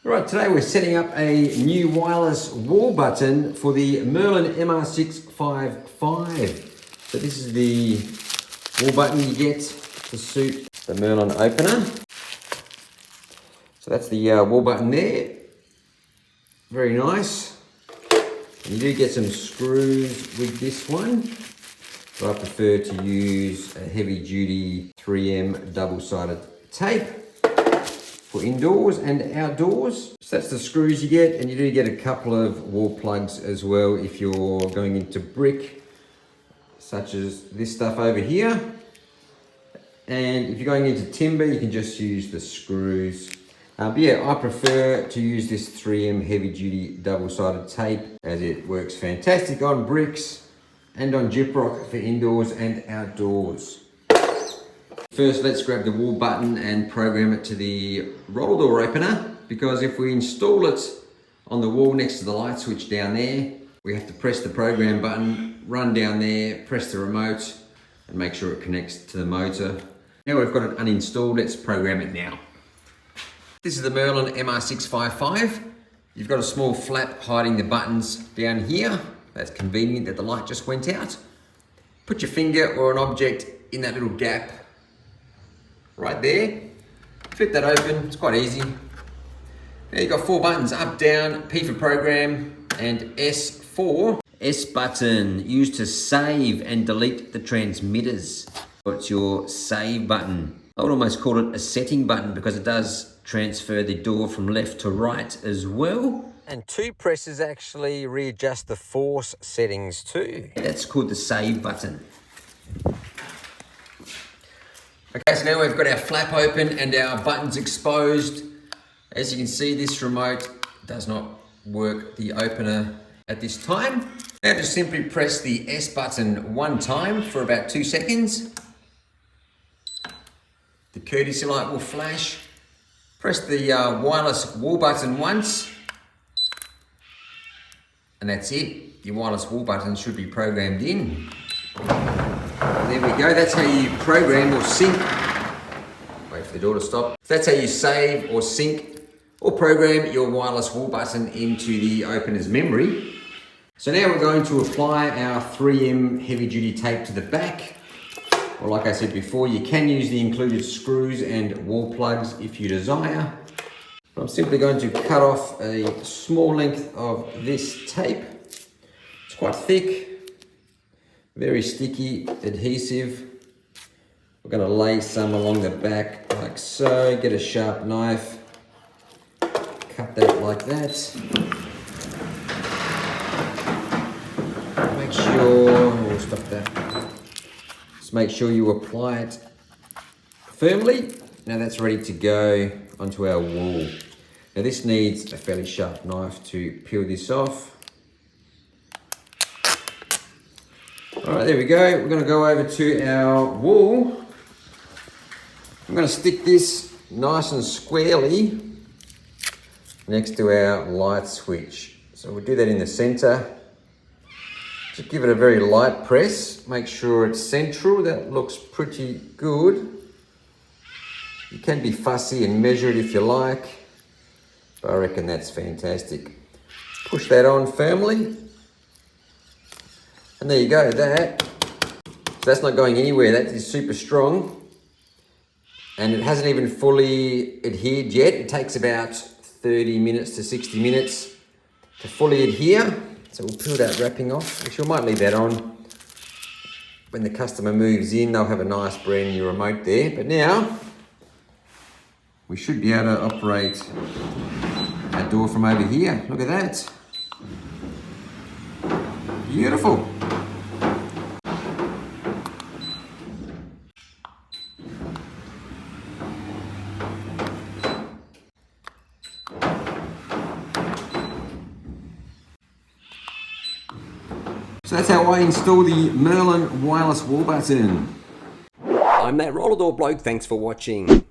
Right, today we're setting up a new wireless wall button for the Merlin MR655. So this is the wall button you get to suit the Merlin opener. So that's the wall button there. Very nice. And you do get some screws with this one, but I prefer to use a heavy duty 3M double-sided tape for indoors and outdoors. So that's the screws you get, and you do get a couple of wall plugs as well if you're going into brick, such as this stuff over here. And if you're going into timber, you can just use the screws. But yeah, I prefer to use this 3M heavy duty double-sided tape as it works fantastic on bricks and on gyprock for indoors and outdoors. First, let's grab the wall button and program it to the roller door opener, because if we install it on the wall next to the light switch down there, we have to press the program button, run down there, press the remote, and make sure it connects to the motor. Now we've got it uninstalled, let's program it now. This is the Merlin MR655. You've got a small flap hiding the buttons down here. That's convenient that the light just went out. Put your finger or an object in that little gap right there. Flip that open, it's quite easy. Now you've got 4 buttons, up, down, P for program, and S for S button, used to save and delete the transmitters. It's your save button. I would almost call it a setting button because it does transfer the door from left to right as well. And 2 presses actually readjust the force settings too. That's called the save button. Okay, so now we've got our flap open and our buttons exposed. As you can see, this remote does not work the opener at this time. Now just simply press the S button 1 time for about 2 seconds. The courtesy light will flash. Press the wireless wall button once. And that's it. Your wireless wall button should be programmed in. There we go, that's how you program or sync. Wait for the door to stop. That's how you save or sync or program your wireless wall button into the opener's memory. So now we're going to apply our 3M heavy duty tape to the back. Well, like I said before, you can use the included screws and wall plugs if you desire. But I'm simply going to cut off a small length of this tape. It's quite thick, very sticky, adhesive. We're going to lay some along the back like so, get a sharp knife, cut that like that. Make sure, we'll stop that. Just make sure you apply it firmly. Now that's ready to go onto our wall. Now this needs a fairly sharp knife to peel this off. All right, there we go. We're going to go over to our wall. I'm going to stick this nice and squarely next to our light switch. So we'll do that in the center. Just give it a very light press. Make sure it's central. That looks pretty good. You can be fussy and measure it if you like, but I reckon that's fantastic. Push that on firmly. And there you go, that's not going anywhere. That is super strong. And it hasn't even fully adhered yet. It takes about 30 minutes to 60 minutes to fully adhere. So we'll peel that wrapping off. Actually, we might leave that on. When the customer moves in, they'll have a nice brand new remote there. But now, we should be able to operate our door from over here. Look at that. Beautiful. So that's how I install the Merlin wireless wall button. I'm that roller door bloke, thanks for watching.